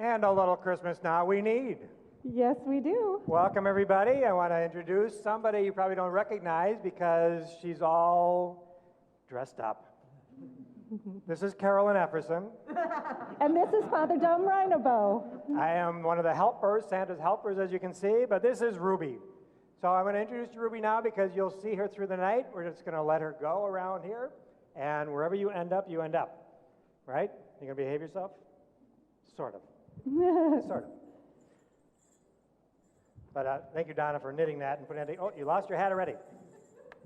And a little Christmas now we need. Yes, we do. Welcome, everybody. I want to introduce somebody you probably don't recognize because she's all dressed up. This is Carolyn Efferson. And this is Father Dom Reinebo. I am one of the helpers, Santa's helpers, as you can see, but this is Ruby. So I'm going to introduce Ruby now because you'll see her through the night. We're just going to let her go around here, and wherever you end up, you end up. Right? You going to behave yourself? Sort of. Sort of. But thank you, Donna, for knitting that and putting it. Oh, you lost your hat already.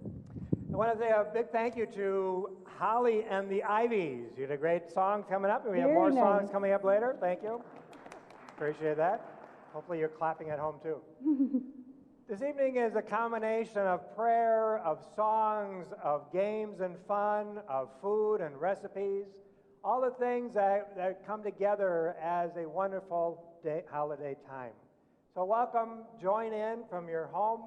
I want to say a big thank you to Holly and the Ivies. You had a great song coming up, and we have more songs coming up later. Thank you. Appreciate that. Hopefully you're clapping at home, too. This evening is a combination of prayer, of songs, of games and fun, of food and recipes, all the things that come together as a wonderful holiday time. So welcome, join in from your home,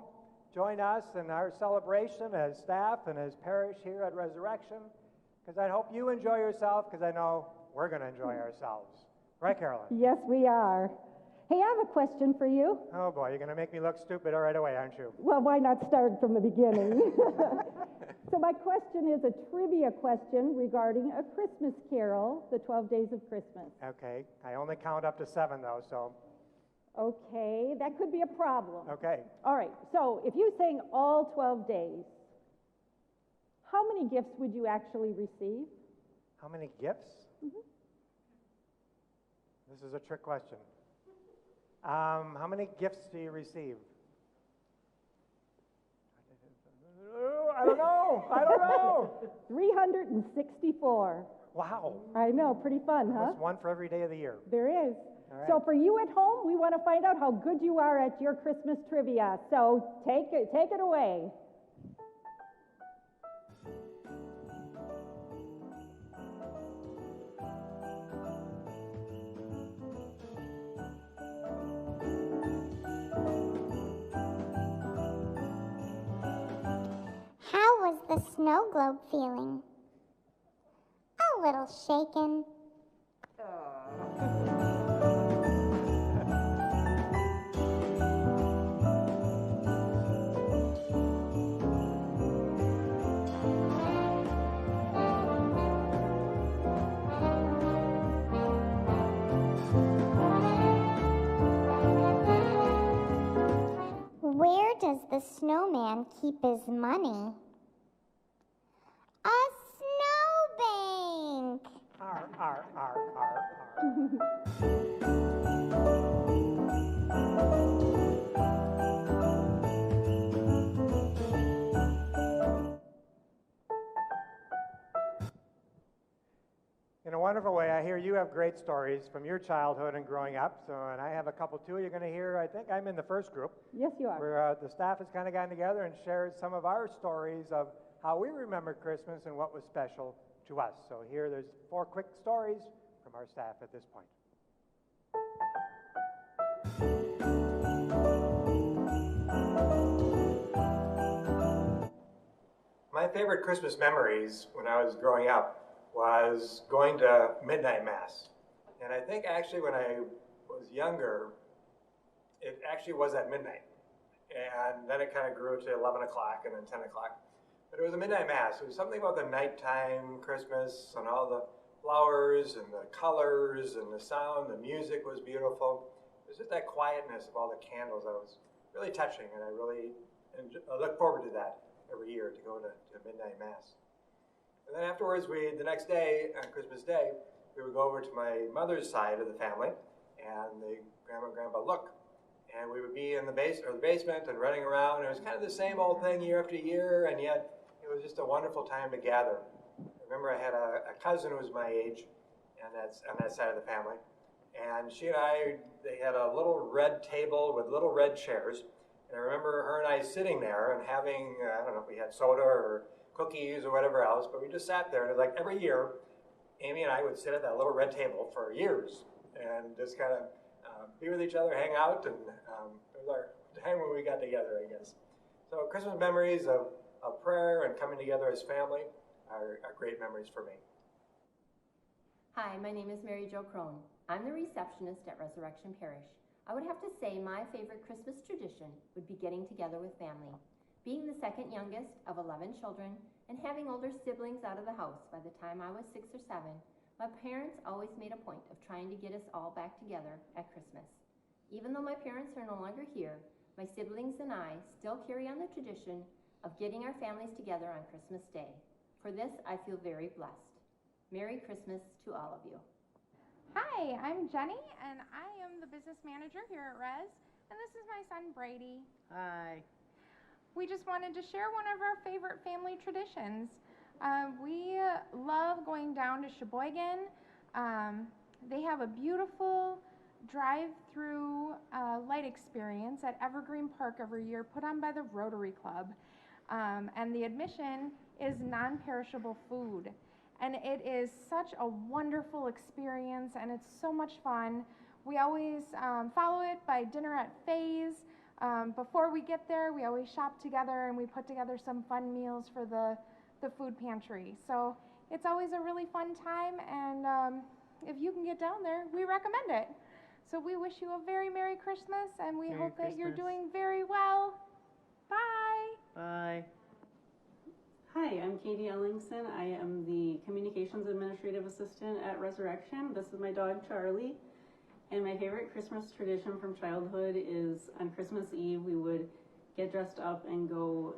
join us in our celebration as staff and as parish here at Resurrection, because I hope you enjoy yourself, because I know we're going to enjoy ourselves. Right, Carolyn? Yes, we are. Hey, I have a question for you. Oh boy, you're going to make me look stupid right away, aren't you? Well, why not start from the beginning? So my question is a trivia question regarding A Christmas Carol, the 12 Days of Christmas. Okay, I only count up to 7 though, so. Okay, that could be a problem. Okay. All right, so if you sang all 12 days, how many gifts would you actually receive? How many gifts? Mm-hmm. This is a trick question. How many gifts do you receive? I don't know. I don't know. 364. Wow. I know, pretty fun, huh? There's one for every day of the year. There is. Right. So for you at home, we want to find out how good you are at your Christmas trivia. So take it away. How was the snow globe feeling? A little shaken. Where does the snowman keep his money? A snowbank. Arr, arr, arr, arr, arr. In a wonderful way, I hear you have great stories from your childhood and growing up. And I have a couple too. You're going to hear. I think I'm in the first group. Yes, you are. Where the staff has kind of gotten together and shared some of our stories of how we remember Christmas and what was special to us. So there's 4 quick stories from our staff at this point. My favorite Christmas memories when I was growing up was going to midnight mass. And I think actually when I was younger, it actually was at midnight. And then it kind of grew to 11 o'clock and then 10 o'clock. But it was a midnight mass. It was something about the nighttime Christmas and all the flowers and the colors and the sound. The music was beautiful. It was just that quietness of all the candles that was really touching. And I look forward to that every year, to go to midnight mass. And then afterwards, the next day, on Christmas Day, we would go over to my mother's side of the family, and the grandma and grandpa look. And we would be in the basement and running around. And it was kind of the same old thing year after year, and yet it was just a wonderful time to gather. I remember I had a cousin who was my age, and that's on that side of the family. And she and they had a little red table with little red chairs. And I remember her and I sitting there and having, I don't know if we had soda or cookies or whatever else, but we just sat there. And it was like every year, Amy and I would sit at that little red table for years and just kind of be with each other, hang out, and it was our time when we got together, I guess. So Christmas memories of prayer and coming together as family are great memories for me. Hi, my name is Mary Jo Crone. I'm the receptionist at Resurrection Parish. I would have to say my favorite Christmas tradition would be getting together with family. Being the second youngest of 11 children and having older siblings out of the house by the time I was 6 or 7, my parents always made a point of trying to get us all back together at Christmas. Even though my parents are no longer here, my siblings and I still carry on the tradition of getting our families together on Christmas Day. For this, I feel very blessed. Merry Christmas to all of you. Hi, I'm Jenny, and I am the business manager here at Res, and this is my son Brady. Hi. We just wanted to share one of our favorite family traditions. We love going down to Sheboygan. They have a beautiful drive-through light experience at Evergreen Park every year, put on by the Rotary Club. And the admission is non-perishable food. And it is such a wonderful experience, and it's so much fun. We always follow it by dinner at Faye's. Before we get there, we always shop together, and we put together some fun meals for the food pantry. So it's always a really fun time, and if you can get down there, we recommend it. So we wish you a very Merry Christmas, and we hope that you're doing very well. Bye. Bye. Hi, I'm Katie Ellingson. I am the Communications Administrative Assistant at Resurrection. This is my dog, Charlie. And my favorite Christmas tradition from childhood is on Christmas Eve, we would get dressed up and go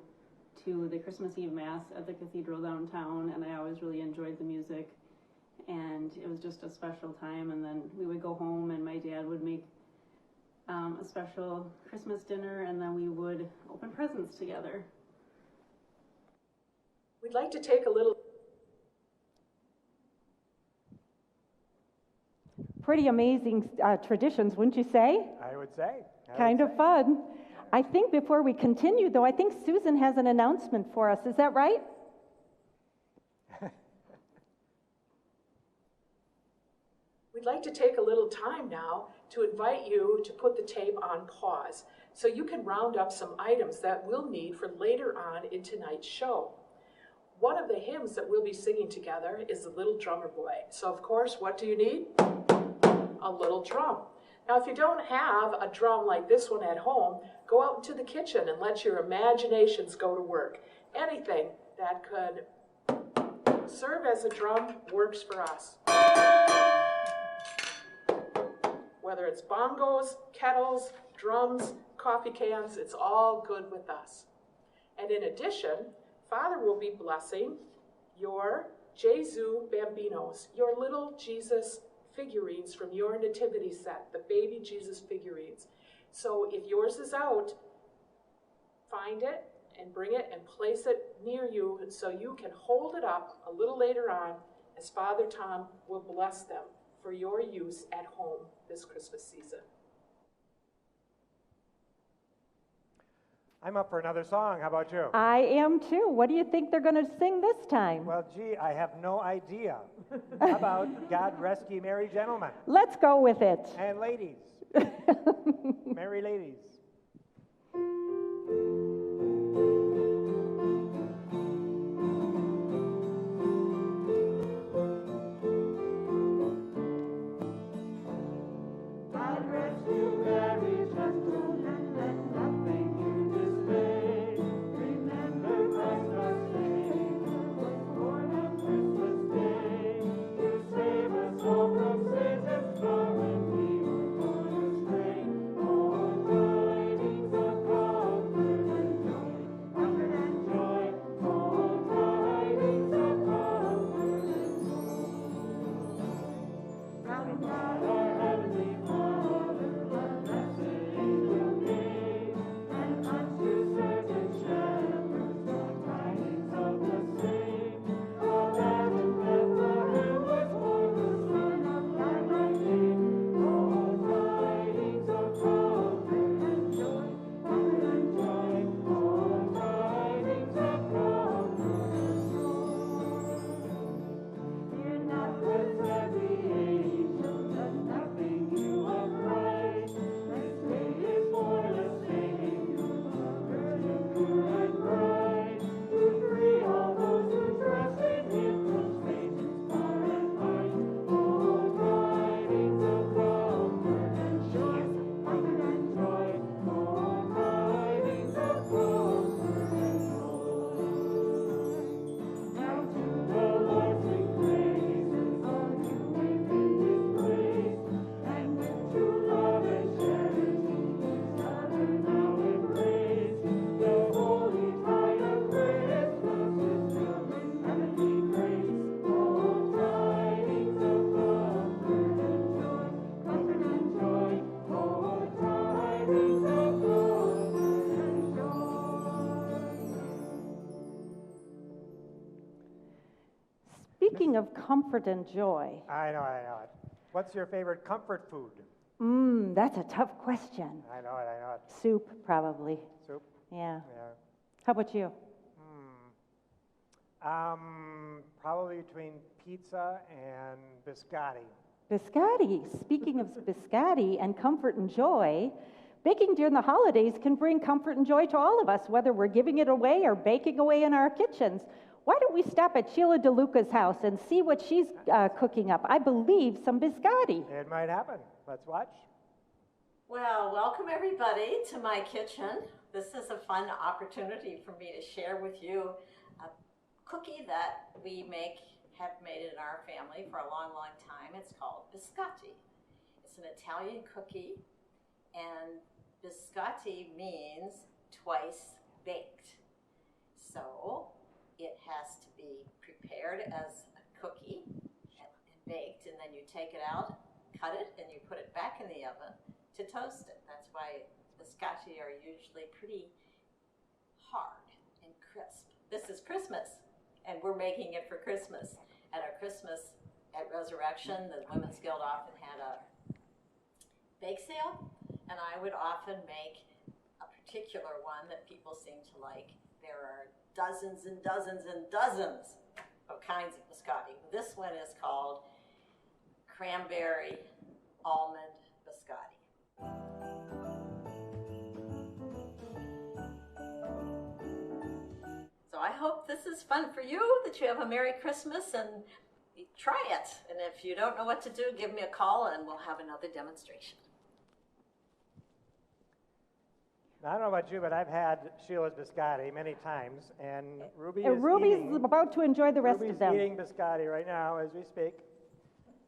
to the Christmas Eve Mass at the cathedral downtown, and I always really enjoyed the music. And it was just a special time, and then we would go home and my dad would make a special Christmas dinner, and then we would open presents together. We'd like to take a little... Pretty amazing traditions, wouldn't you say? I would say. Kind of fun. I think before we continue, though, I think Susan has an announcement for us. Is that right? We'd like to take a little time now to invite you to put the tape on pause so you can round up some items that we'll need for later on in tonight's show. One of the hymns that we'll be singing together is The Little Drummer Boy. So of course, what do you need? A little drum. Now, if you don't have a drum like this one at home, go out into the kitchen and let your imaginations go to work. Anything that could serve as a drum works for us. Whether it's bongos, kettles, drums, coffee cans, it's all good with us. And in addition, Father will be blessing your Jesu Bambinos, your little Jesus figurines from your nativity set, the baby Jesus figurines. So if yours is out, find it and bring it and place it near you so you can hold it up a little later on as Father Tom will bless them for your use at home this Christmas season. I'm up for another song. How about you? I am too. What do you think they're going to sing this time? Well, gee, I have no idea. How about God Rescue Merry Gentlemen? Let's go with it. And ladies. Merry ladies. of comfort and joy. I know it. What's your favorite comfort food? That's a tough question. I know it. Soup, probably. Soup? Yeah. Yeah. How about you? Probably between pizza and biscotti. Biscotti. Speaking of biscotti and comfort and joy, baking during the holidays can bring comfort and joy to all of us, whether we're giving it away or baking away in our kitchens. Why don't we stop at Sheila DeLuca's house and see what she's cooking up? I believe some biscotti. It might happen. Let's watch. Well, welcome everybody to my kitchen. This is a fun opportunity for me to share with you a cookie that we have made in our family for a long, long time. It's called biscotti. It's an Italian cookie, and biscotti means twice baked. So it has to be prepared as a cookie and baked, and then you take it out, cut it, and you put it back in the oven to toast it. That's why biscotti are usually pretty hard and crisp. This is Christmas, and we're making it for Christmas. At our Christmas at Resurrection, the Women's Guild often had a bake sale, and I would often make a particular one that people seem to like. There are dozens and dozens and dozens of kinds of biscotti. This one is called cranberry almond biscotti. So I hope this is fun for you, that you have a Merry Christmas, and try it. And if you don't know what to do, give me a call and we'll have another demonstration. I don't know about you, but I've had Sheila's biscotti many times, and Ruby's about to enjoy the rest of them. Ruby's eating biscotti right now as we speak.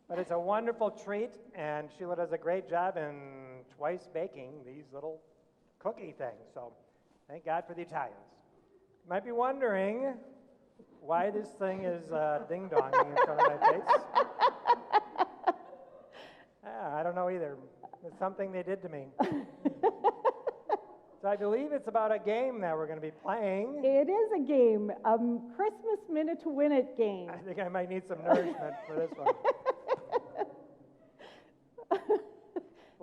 But it's a wonderful treat, and Sheila does a great job in twice baking these little cookie things. So thank God for the Italians. You might be wondering why this thing is ding-donging in front of my face. I don't know either. It's something they did to me. So I believe it's about a game that we're going to be playing. It is a game, a Christmas Minute to Win It game. I think I might need some nourishment for this one.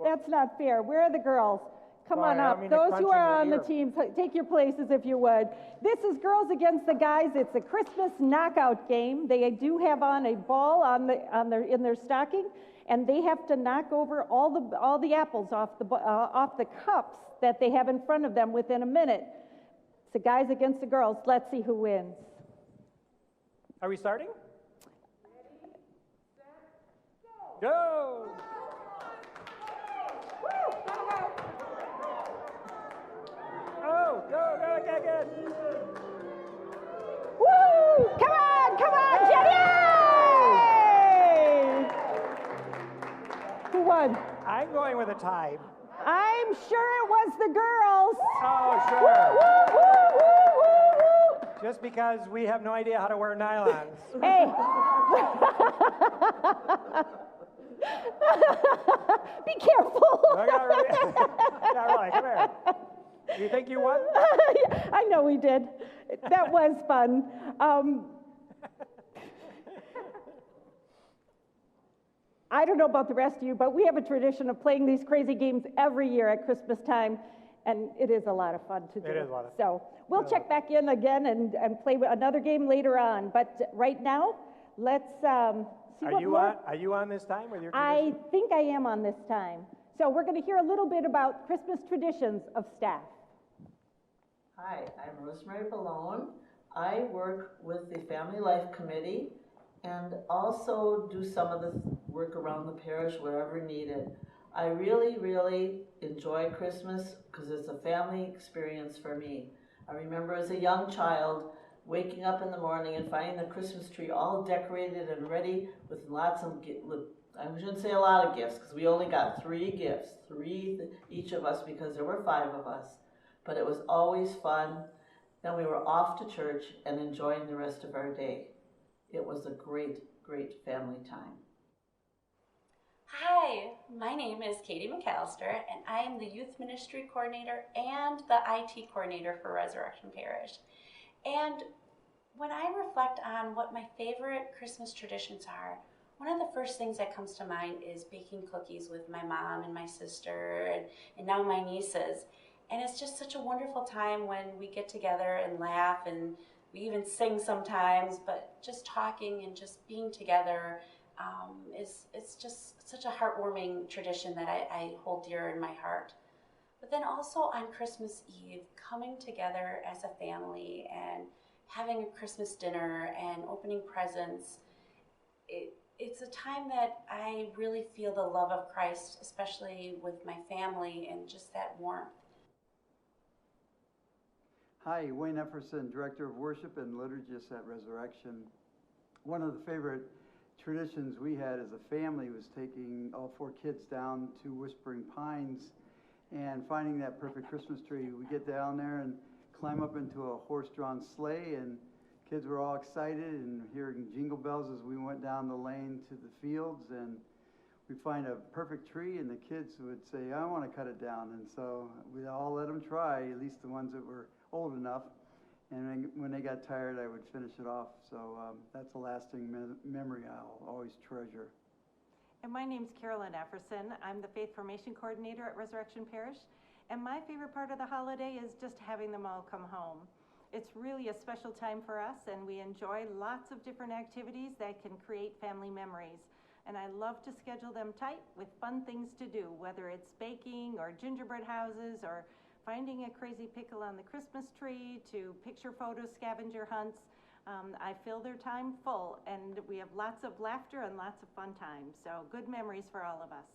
That's not fair. Where are the girls? Come on up. Those who are on the teams, take your places if you would. This is girls against the guys. It's a Christmas knockout game. They do have on a ball in their stocking, and they have to knock over all the apples off the cups that they have in front of them within a minute. It's the guys against the girls. Let's see who wins. Are we starting? Go! Oh, go, good. Woo! Come on, Jenny! Who won? I'm going with a tie. I'm sure it was the girls. Oh, sure. Woo, woo, woo, woo, woo. Just because we have no idea how to wear nylons. Hey. Be careful. Really, come here. You think you won? I know we did. That was fun. I don't know about the rest of you, but we have a tradition of playing these crazy games every year at Christmas time, and it is a lot of fun to do. It is a lot of fun. So we'll check back in again and play another game later on. But right now, let's see Are you on this time with your tradition? I think I am on this time. So we're going to hear a little bit about Christmas traditions of staff. Hi, I'm Rosemary Ballone. I work with the Family Life Committee and also do some of the work around the parish wherever needed. I really, really enjoy Christmas because it's a family experience for me. I remember as a young child waking up in the morning and finding the Christmas tree all decorated and ready with lots of, I shouldn't say a lot of gifts because we only got 3 gifts, 3 each of us because there were 5 of us. But it was always fun. Then we were off to church and enjoying the rest of our day. It was a great, great family time. Hi, my name is Katie McAllister, and I am the Youth Ministry Coordinator and the IT Coordinator for Resurrection Parish. And When I reflect on what my favorite Christmas traditions are, one of the first things that comes to mind is baking cookies with my mom and my sister and now my nieces. And it's just such a wonderful time when we get together and laugh, and we even sing sometimes, but just talking and just being together it's just such a heartwarming tradition that I hold dear in my heart. But then also on Christmas Eve, coming together as a family and having a Christmas dinner and opening presents, it's a time that I really feel the love of Christ, especially with my family, and just that warmth. Hi, Wayne Efferson, Director of Worship and Liturgist at Resurrection. One of the favorite traditions we had as a family was taking all 4 kids down to Whispering Pines and finding that perfect Christmas tree. We get down there and climb up into a horse-drawn sleigh, and kids were all excited and hearing jingle bells as we went down the lane to the fields, and we find a perfect tree, and the kids would say, I want to cut it down. And so we all let them try, at least the ones that were old enough. And when they got tired, I would finish it off. So that's a lasting memory I'll always treasure. And my name's Carolyn Efferson. I'm the Faith Formation Coordinator at Resurrection Parish. And my favorite part of the holiday is just having them all come home. It's really a special time for us, and we enjoy lots of different activities that can create family memories. And I love to schedule them tight with fun things to do, whether it's baking or gingerbread houses or finding a crazy pickle on the Christmas tree to picture photo scavenger hunts. I fill their time full, and we have lots of laughter and lots of fun times. So good memories for all of us.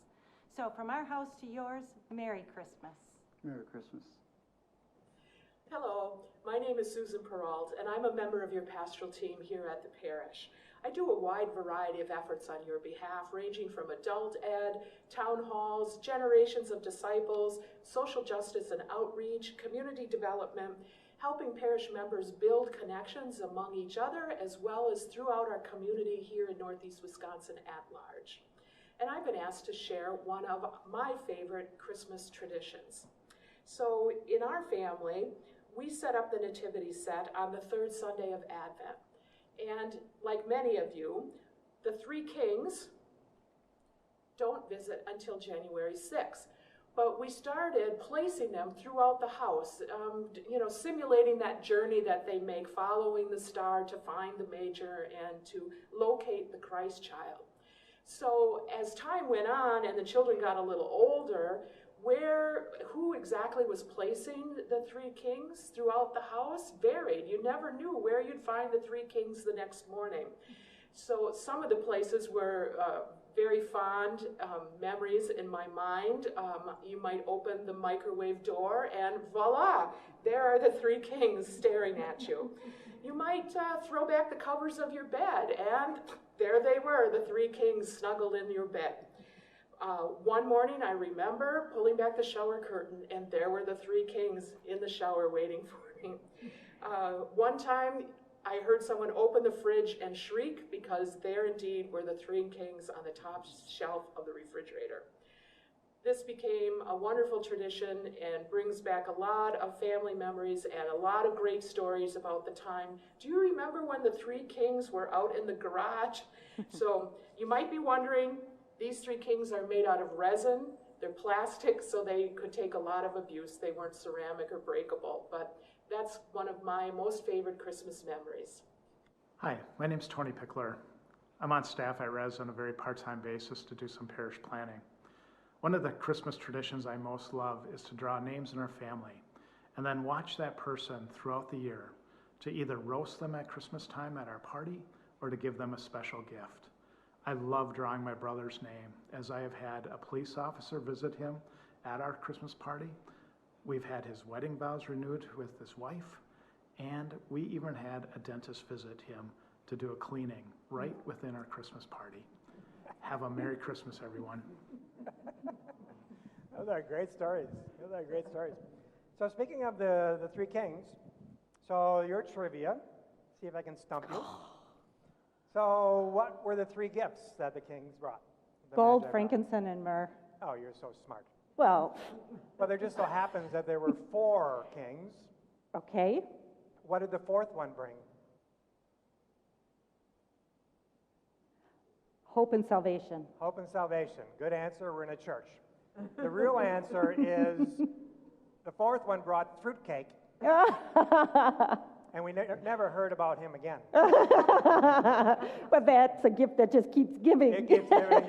So from our house to yours, Merry Christmas. Merry Christmas. Hello, my name is Susan Peralt, and I'm a member of your pastoral team here at the parish. I do a wide variety of efforts on your behalf, ranging from adult ed, town halls, generations of disciples, social justice and outreach, community development, helping parish members build connections among each other, as well as throughout our community here in Northeast Wisconsin at large. And I've been asked to share one of my favorite Christmas traditions. So in our family, we set up the nativity set on the 3rd Sunday of Advent. And like many of you, the 3 kings don't visit until January 6th. But we started placing them throughout the house, simulating that journey that they make, following the star to find the manger and to locate the Christ child. So as time went on and the children got a little older, who exactly was placing the 3 kings throughout the house varied. You never knew where you'd find the 3 kings the next morning. So some of the places were very fond memories in my mind. You might open the microwave door and voila, there are the 3 kings staring at you. You might throw back the covers of your bed and there they were, the 3 kings snuggled in your bed. One morning I remember pulling back the shower curtain and there were the 3 kings in the shower waiting for me. One time I heard someone open the fridge and shriek because there indeed were the 3 kings on the top shelf of the refrigerator. This became a wonderful tradition and brings back a lot of family memories and a lot of great stories about the time. Do you remember when the 3 kings were out in the garage? So you might be wondering, these 3 kings are made out of resin. They're plastic, so they could take a lot of abuse. They weren't ceramic or breakable, but that's one of my most favorite Christmas memories. Hi, my name's Tony Pickler. I'm on staff at Res on a very part-time basis to do some parish planning. One of the Christmas traditions I most love is to draw names in our family and then watch that person throughout the year to either roast them at Christmas time at our party or to give them a special gift. I love drawing my brother's name, as I have had a police officer visit him at our Christmas party. We've had his wedding vows renewed with his wife, and we even had a dentist visit him to do a cleaning right within our Christmas party. Have a Merry Christmas, everyone. Those are great stories. Those are great stories. So speaking of the 3 kings, so your trivia, see if I can stump you. So what were the 3 gifts that the kings brought? Gold, frankincense, and myrrh. Oh, you're so smart. Well, But there just so happens that there were 4 kings. okay. What did the 4th one bring? Hope and salvation. Hope and salvation. Good answer. We're in a church. The real answer is the fourth one brought fruitcake. And we never heard about him again. But that's a gift that just keeps giving. It keeps giving.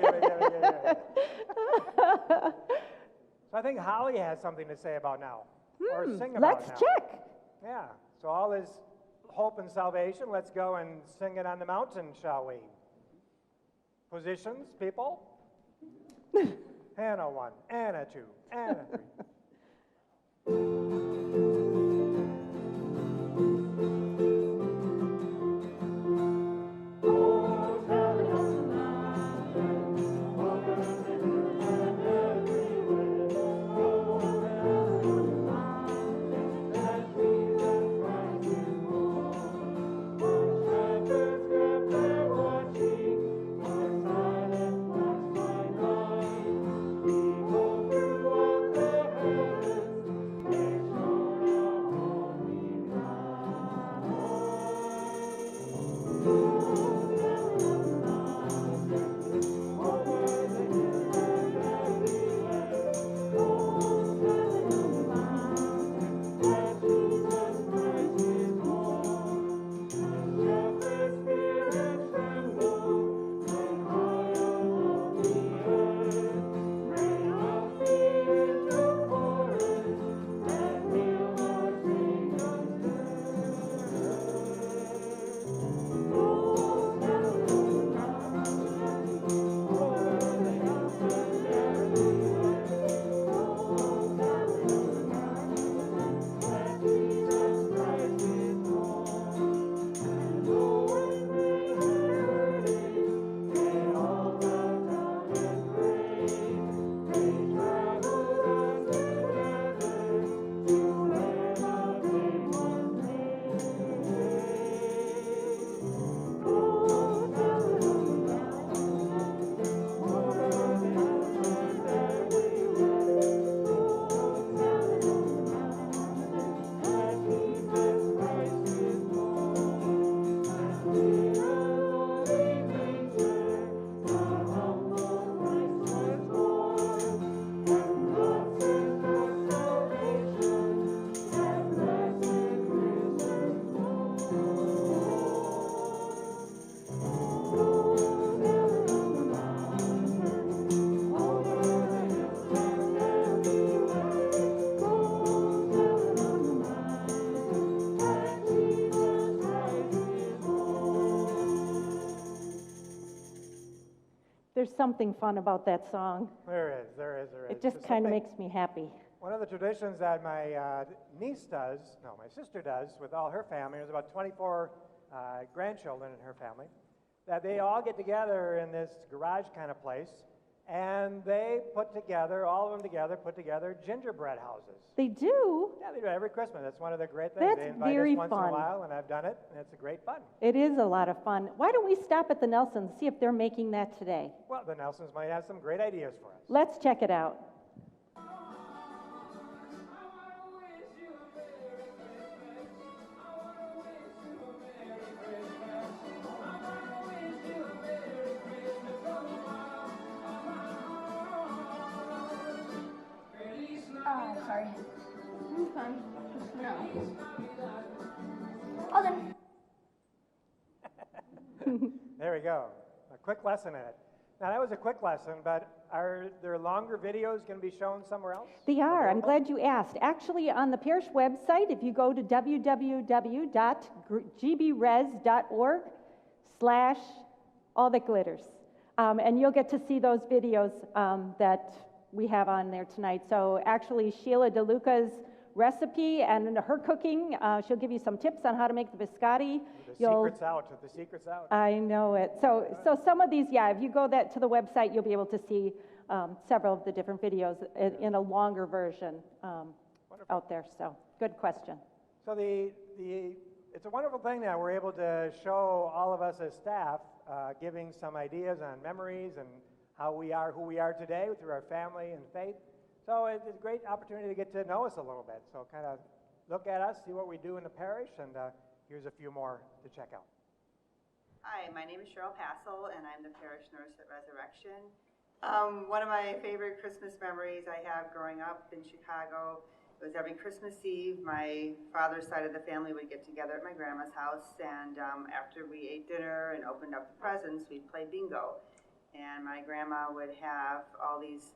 So I think Holly has something to say about now, or sing about Let's now. check. Yeah. So all is hope and salvation. Let's go and sing it on the mountain, shall we? Positions, people. And a 1, and a 2, and a 3. There's something fun about that song. There is. It just kind of makes me happy. One of the traditions that my my sister does with all her family, there's about 24 grandchildren in her family, that they all get together in this garage kind of place, and they put together gingerbread houses. They do? Yeah, they do every Christmas. That's one of the great things. That's they invite very us once fun. in a while, and I've done it, and it's a great fun. It is a lot of fun. Why don't we stop at the Nelsons, see if they're making that today? Well, the Nelsons might have some great ideas for us. Let's check it out. Oh, sorry. It's fun. No. Hold on. There we go. A quick lesson in it. Now, that was a quick lesson, but are there longer videos going to be shown somewhere else? They are. I'm glad you asked. Actually, on the parish website, if you go to www.gbres.org/all-that-glitters, and you'll get to see those videos that we have on there tonight. So actually, Sheila DeLuca's recipe and her cooking, she'll give you some tips on how to make the biscotti. The secret's out. I know it. So some of these, if you go to the website, you'll be able to see several of the different videos in a longer version out there. So good question. So it's a wonderful thing that we're able to show all of us as staff, giving some ideas on memories and how we are who we are today through our family and faith. So it's a great opportunity to get to know us a little bit. So kind of look at us, see what we do in the parish, and here's a few more to check out. Hi, my name is Cheryl Passel, and I'm the parish nurse at Resurrection. One of my favorite Christmas memories I have growing up in Chicago was every Christmas Eve, my father's side of the family would get together at my grandma's house, and after we ate dinner and opened up the presents, we'd play bingo. And my grandma would have all these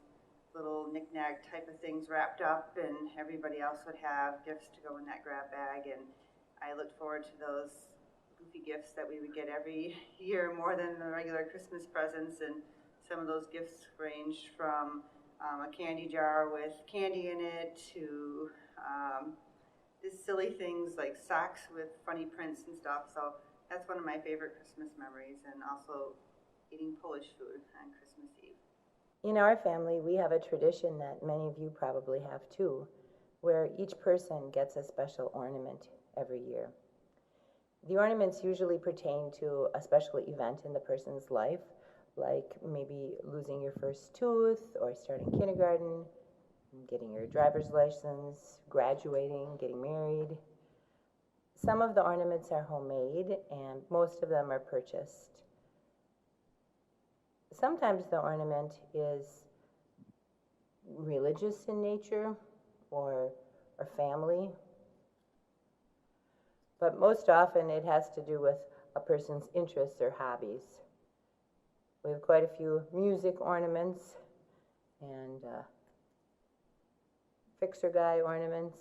little knick-knack type of things wrapped up, and everybody else would have gifts to go in that grab bag, and I looked forward to those goofy gifts that we would get every year, more than the regular Christmas presents. And some of those gifts ranged from a candy jar with candy in it to just silly things like socks with funny prints and stuff. So that's one of my favorite Christmas memories, and also eating Polish food on Christmas Eve. In our family, we have a tradition that many of you probably have too, where each person gets a special ornament every year. The ornaments usually pertain to a special event in the person's life, like maybe losing your first tooth, or starting kindergarten, getting your driver's license, graduating, getting married. Some of the ornaments are homemade, and most of them are purchased. Sometimes the ornament is religious in nature or family. But most often it has to do with a person's interests or hobbies. We have quite a few music ornaments and fixer guy ornaments.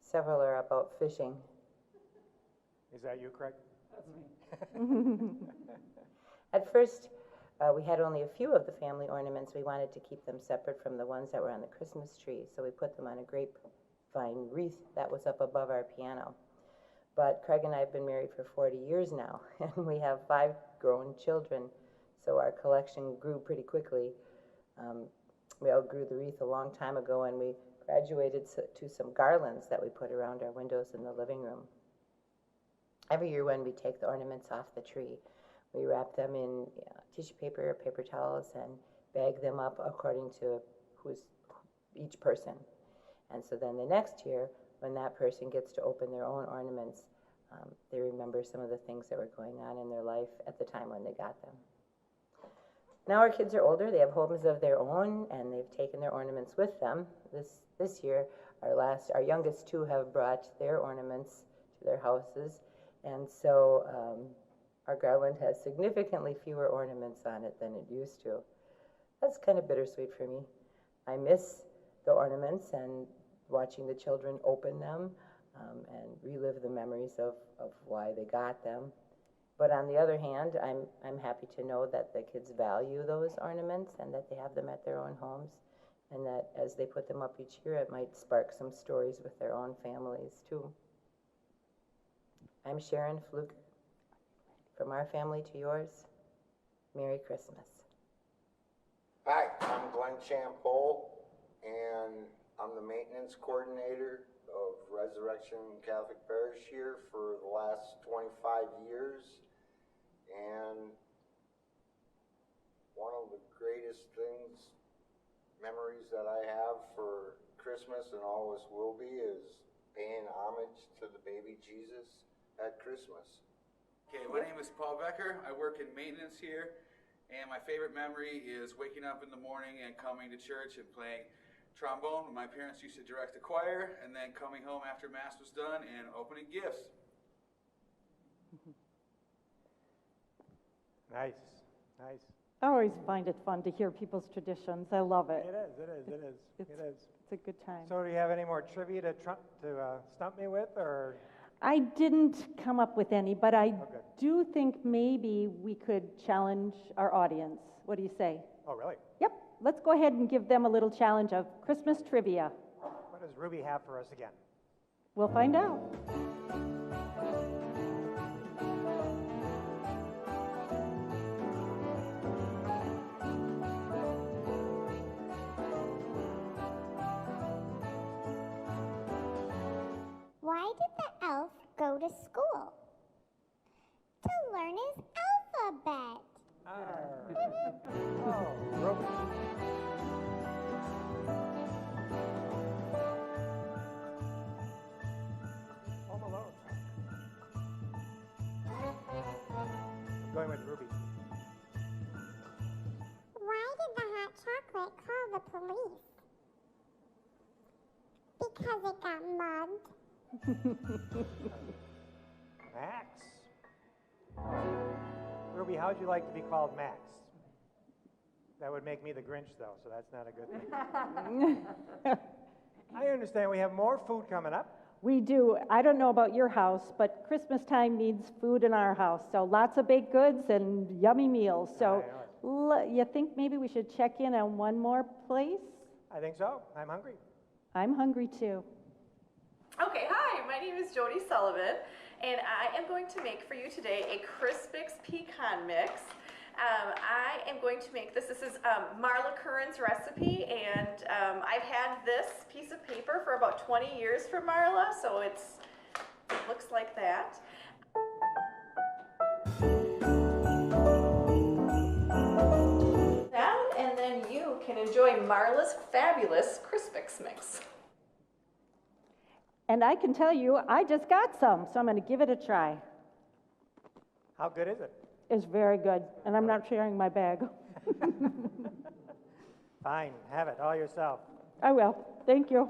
Several are about fishing. Is that you, Craig? That's me. At first, we had only a few of the family ornaments. We wanted to keep them separate from the ones that were on the Christmas tree, so we put them on a grapevine wreath that was up above our piano. But Craig and I have been married for 40 years now, and we have 5 grown children, so our collection grew pretty quickly. We outgrew the wreath a long time ago, and we graduated to some garlands that we put around our windows in the living room. Every year when we take the ornaments off the tree, we wrap them in tissue paper or paper towels and bag them up according to each person. And so then the next year, when that person gets to open their own ornaments, they remember some of the things that were going on in their life at the time when they got them. Now our kids are older, they have homes of their own, and they've taken their ornaments with them. This year, our youngest 2 have brought their ornaments to their houses, and so our garland has significantly fewer ornaments on it than it used to. That's kind of bittersweet for me. I miss the ornaments and watching the children open them and relive the memories of why they got them. But on the other hand, I'm happy to know that the kids value those ornaments and that they have them at their own homes, and that as they put them up each year, it might spark some stories with their own families too. I'm Sharon Fluke. From our family to yours, Merry Christmas. Hi, I'm Glenn Champole, and I'm the maintenance coordinator of Resurrection Catholic Parish here for the last 25 years. And one of the greatest memories that I have for Christmas and always will be, is paying homage to the baby Jesus at Christmas. Okay, my name is Paul Becker. I work in maintenance here, and my favorite memory is waking up in the morning and coming to church and playing trombone. My parents used to direct the choir, and then coming home after Mass was done and opening gifts. Nice, nice. I always find it fun to hear people's traditions. I love it. It is. It's a good time. So do you have any more trivia to stump me with, or? I didn't come up with any, but I do think maybe we could challenge our audience. What do you say? Oh, really? Yep. Let's go ahead and give them a little challenge of Christmas trivia. What does Ruby have for us again? We'll find out. Why did the elf go to school? To learn his alphabet. Oh, Ruby. Home Alone. going with Ruby. Why did the hot chocolate call the police? Because it got mugged. Max. Ruby, how'd you like to be called Max? That would make me the Grinch, though, so that's not a good thing. I understand we have more food coming up. We do. I don't know about your house, but Christmas time needs food in our house. So lots of baked goods and yummy meals. So you think maybe we should check in on one more place? I think so. I'm hungry. I'm hungry too. Okay, hi, my name is Jody Sullivan, and I am going to make for you today a Crispix pecan mix. I am going to make this. This is Marla Curran's recipe, and I've had this piece of paper for about 20 years from Marla, so it looks like that. And then you can enjoy Marla's fabulous Crispix mix. And I can tell you, I just got some, so I'm going to give it a try. How good is it? It's very good, and I'm not sharing my bag. Fine, have it all yourself. I will. Thank you.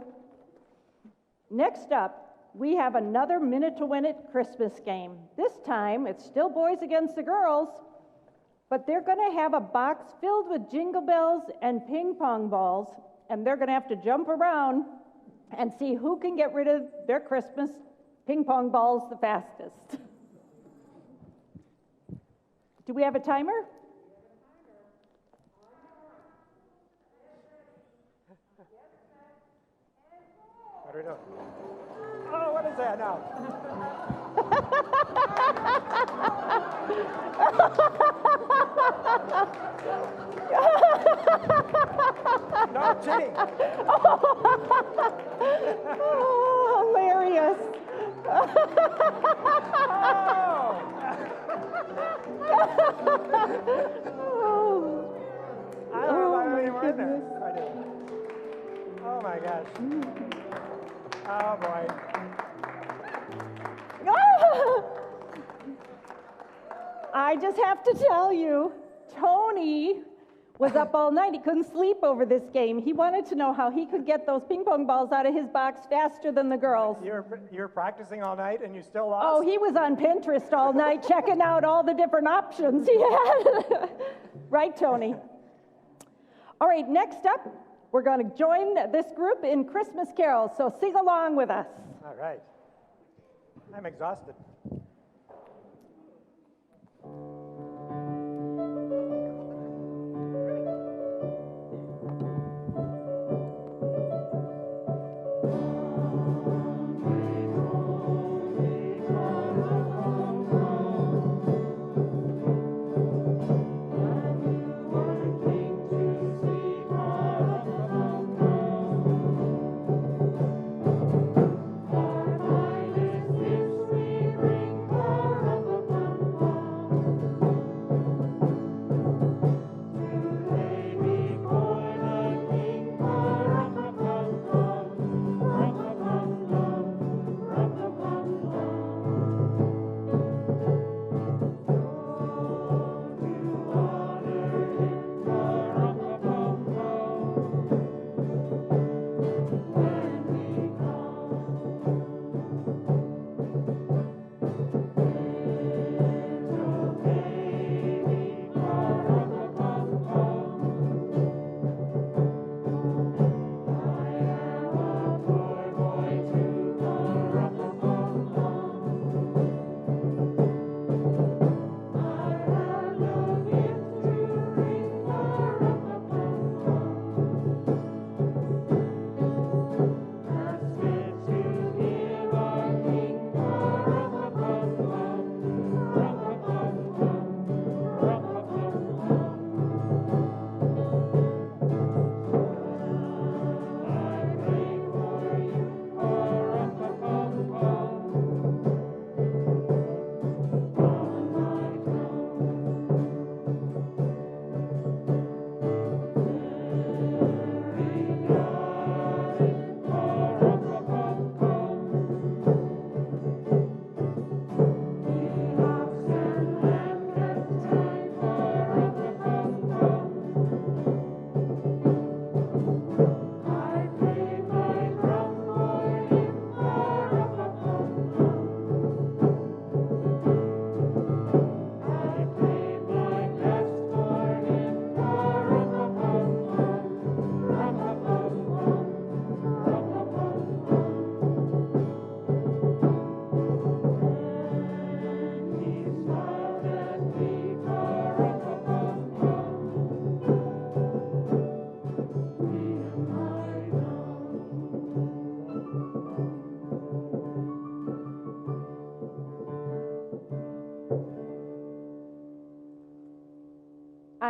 Next up, we have another Minute to Win It Christmas game. This time, it's still boys against the girls, but they're going to have a box filled with jingle bells and ping pong balls, and they're going to have to jump around and see who can get rid of their Christmas ping pong balls the fastest. Do we have a timer? What are we doing? Oh, what is that now? No cheating. Oh, hilarious. I don't know if I have any more in there. I do. Oh my gosh. Oh boy. I just have to tell you, Tony was up all night. He couldn't sleep over this game. He wanted to know how he could get those ping pong balls out of his box faster than the girls. You're practicing all night and you still lost? Oh, he was on Pinterest all night checking out all the different options he had. Right, Tony? All right, next up, we're going to join this group in Christmas carols, so sing along with us. All right. I'm exhausted. Our finest gifts we bring.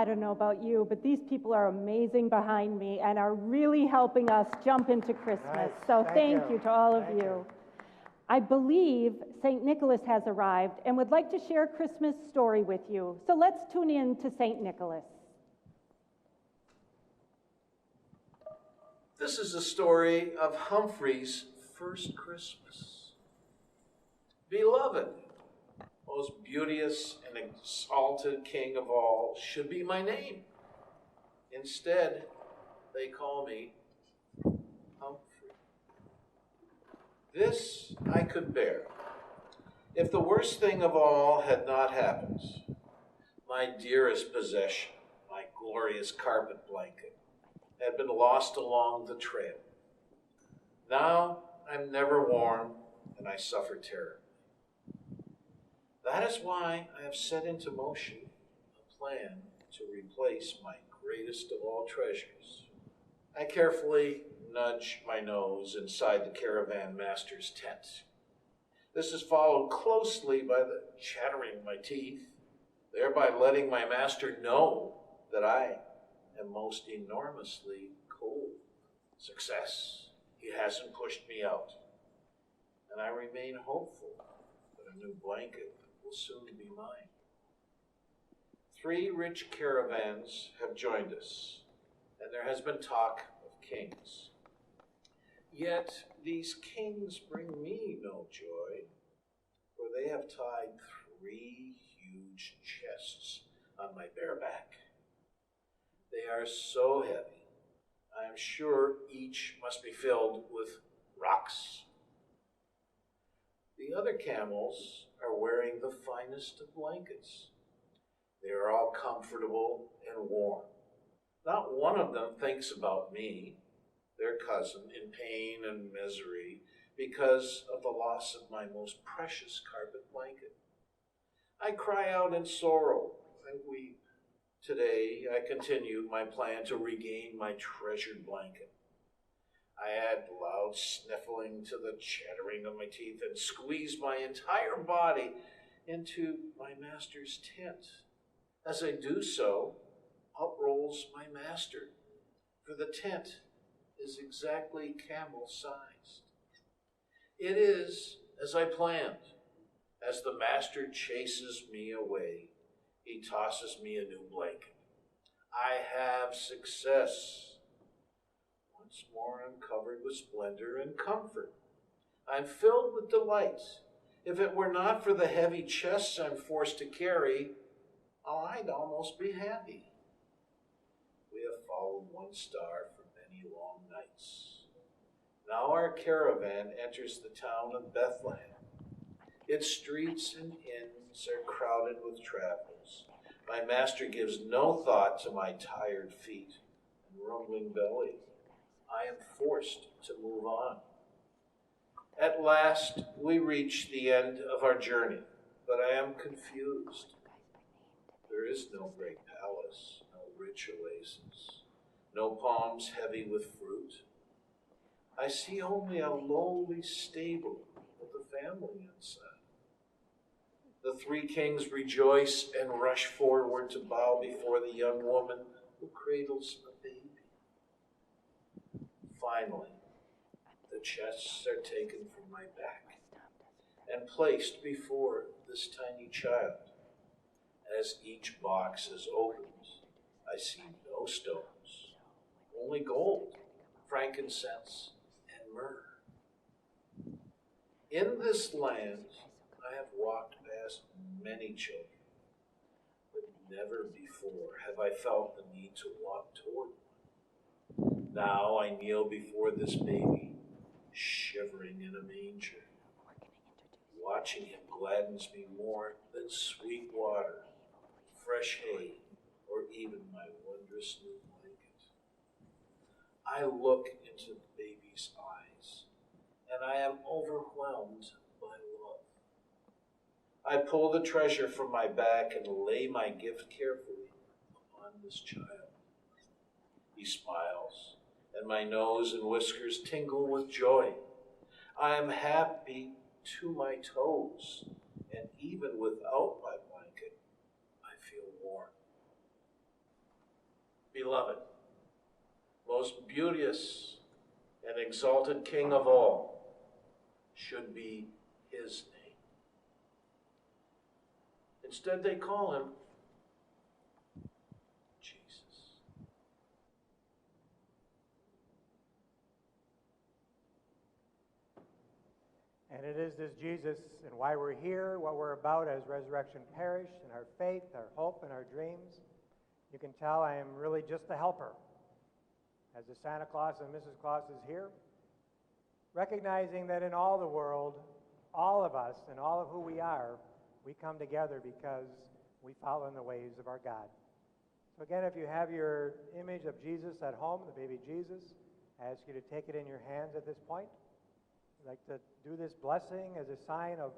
I don't know about you, but these people are amazing behind me and are really helping us jump into Christmas. Nice. So Thank thank you. you to all of Thank you. I believe St. Nicholas has arrived and would like to share a Christmas story with you. So let's tune in to St. Nicholas. This is the story of Humphrey's first Christmas. Beloved, most beauteous and exalted king of all, should be my name. Instead, they call me Humphrey. This I could bear, if the worst thing of all had not happened. My dearest possession, my glorious carpet blanket, had been lost along the trail. Now I'm never warm, and I suffer terribly. That is why I have set into motion a plan to replace my greatest of all treasures. I carefully nudge my nose inside the caravan master's tent. This is followed closely by the chattering of my teeth, thereby letting my master know that I am most enormously cold. Success. He hasn't pushed me out. And I remain hopeful that a new blanket will soon be mine. 3 rich caravans have joined us, and there has been talk of kings. Yet these kings bring me no joy, for they have tied 3 huge chests on my bare back. They are so heavy, I am sure each must be filled with rocks. The other camels are wearing the finest of blankets. They are all comfortable and warm. Not one of them thinks about me, their cousin, in pain and misery because of the loss of my most precious carpet blanket. I cry out in sorrow and weep. Today I continued my plan to regain my treasured blanket. I add loud sniffling to the chattering of my teeth and squeeze my entire body into my master's tent. As I do so, out rolls my master, for the tent is exactly camel-sized. It is as I planned. As the master chases me away, he tosses me a new blanket. I have success. Once more I'm covered with splendor and comfort. I'm filled with delight. If it were not for the heavy chests I'm forced to carry, I'd almost be happy. We have followed one star for many long nights. Now our caravan enters the town of Bethlehem. Its streets and inns are crowded with travelers. My master gives no thought to my tired feet and rumbling belly. I am forced to move on. At last, we reach the end of our journey, but I am confused. There is no great palace, no rich oasis, no palms heavy with fruit. I see only a lowly stable with a family inside. The 3 kings rejoice and rush forward to bow before the young woman who cradles a baby. Finally, the chests are taken from my back and placed before this tiny child. As each box is opened, I see no stones, only gold, frankincense, and myrrh. In this land, I have walked past many children, but never before have I felt the need to walk toward one. Now I kneel before this baby, shivering in a manger. Watching him gladdens me more than sweet water, fresh hay, or even my wondrous new blanket. I look into the baby's eyes, and I am overwhelmed by love. I pull the treasure from my back and lay my gift carefully upon this child. He smiles, and my nose and whiskers tingle with joy. I am happy to my toes, and even without my blanket, I feel warm. beloved, most beauteous and exalted King of all, should be his name. Instead, they call him Jesus. And it is this Jesus and why we're here, what we're about as Resurrection Parish, and our faith, our hope, and our dreams. You can tell I am really just a helper. As the Santa Claus and Mrs. Claus is here, recognizing that in all the world, all of us and all of who we are, we come together because we follow in the ways of our God. So again, if you have your image of Jesus at home, the baby Jesus, I ask you to take it in your hands at this point. I'd like to do this blessing as a sign of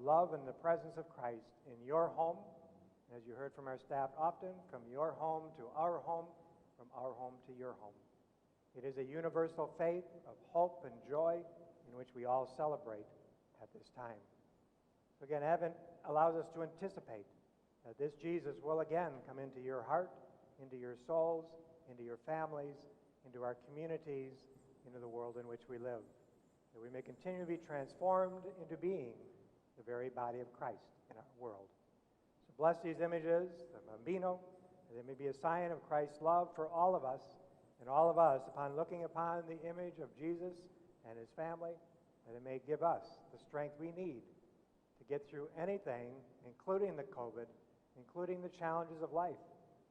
love and the presence of Christ in your home. As you heard from our staff often, from your home to our home, from our home to your home. It is a universal faith of hope and joy in which we all celebrate at this time. So again, Advent allows us to anticipate that this Jesus will again come into your heart, into your souls, into your families, into our communities, into the world in which we live. That we may continue to be transformed into being the very body of Christ in our world. So bless these images, the bambino, that they may be a sign of Christ's love for all of us, and all of us, upon looking upon the image of Jesus and his family, that it may give us the strength we need to get through anything, including the COVID, including the challenges of life,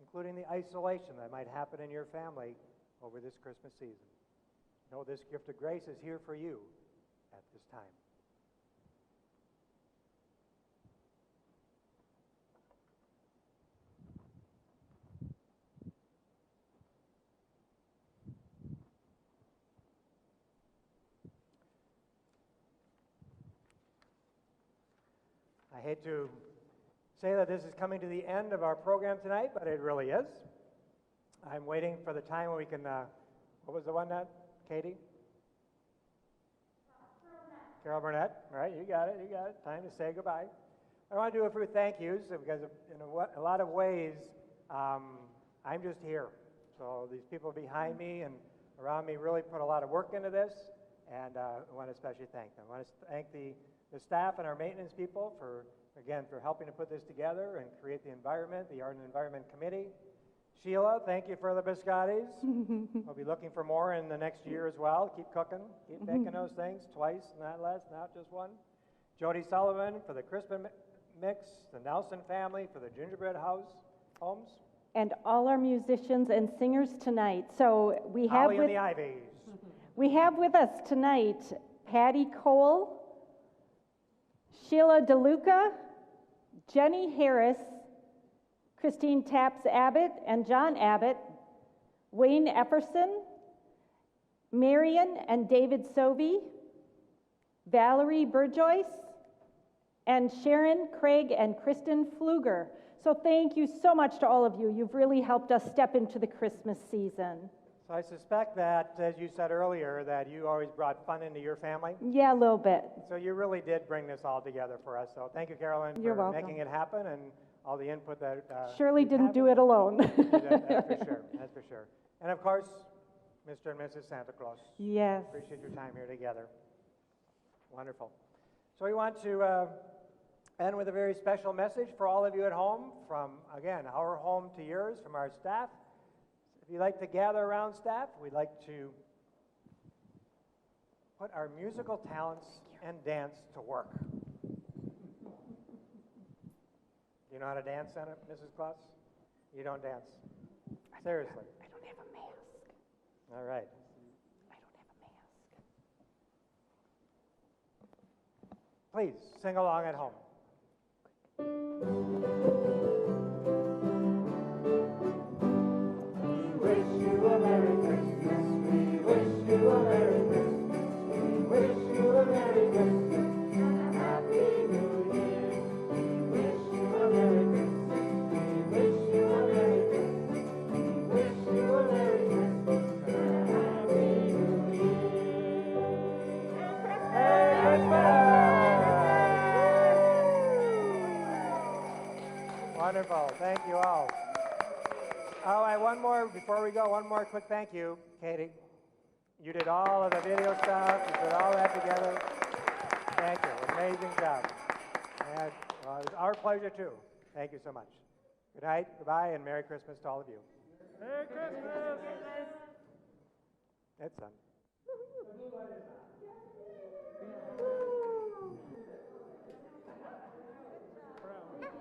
including the isolation that might happen in your family over this Christmas season. Know this gift of grace is here for you at this time. I hate to say that this is coming to the end of our program tonight, but it really is. I'm waiting for the time when we can, what was the one that, Katie? Carol Burnett, right, you got it. Time to say goodbye. I want to do a few thank yous because in a lot of ways, I'm just here. So these people behind me and around me really put a lot of work into this, and I want to especially thank them. I want to thank the staff and our maintenance people for helping to put this together and create the environment, the Art and Environment Committee. Sheila, thank you for the biscottis. We'll be looking for more in the next year as well. Keep cooking, keep baking those things twice, not less, not just one. Jody Sullivan for the Christmas mix, the Nelson family for the gingerbread homes. And all our musicians and singers tonight. So we have Holly and the Ivies. We have with us tonight Patty Cole, Sheila DeLuca, Jenny Harris, Christine Taps Abbott and John Abbott, Wayne Efferson, Marion and David Sovey, Valerie Burjoyce, and Sharon, Craig, and Kristen Pfluger. So thank you so much to all of you. You've really helped us step into the Christmas season. So I suspect that, as you said earlier, that you always brought fun into your family. Yeah, a little bit. So you really did bring this all together for us. So thank you, Carolyn, You're for welcome. making it happen and all the input that Shirley didn't do it alone. That's for sure. That's for sure. And of course, Mr. and Mrs. Santa Claus. Yes. Appreciate your time here together. Wonderful. So we want to end with a very special message for all of you at home, from, again, our home to yours, from our staff. If you'd like to gather around staff, we'd like to put our musical talents and dance to work. You know how to dance, Mrs. Claus? You don't dance? Seriously? I don't have a mask. All right. I don't have a mask. Please, sing along at home. We wish you a Merry Christmas. We wish you a Merry Christmas. We wish you a Merry Christmas and a Happy New Year. We wish you a Merry Christmas. We wish you a Merry Christmas. We wish you a Merry Christmas and a Happy New Year. Merry Christmas! Wonderful. Thank you all. All right, one more, before we go, one more quick thank you, Katie. You did all of the video stuff, you put all that together. Thank you, amazing job. And it was our pleasure too. Thank you so much. Good night, goodbye, and Merry Christmas to all of you. Merry Christmas! That's done.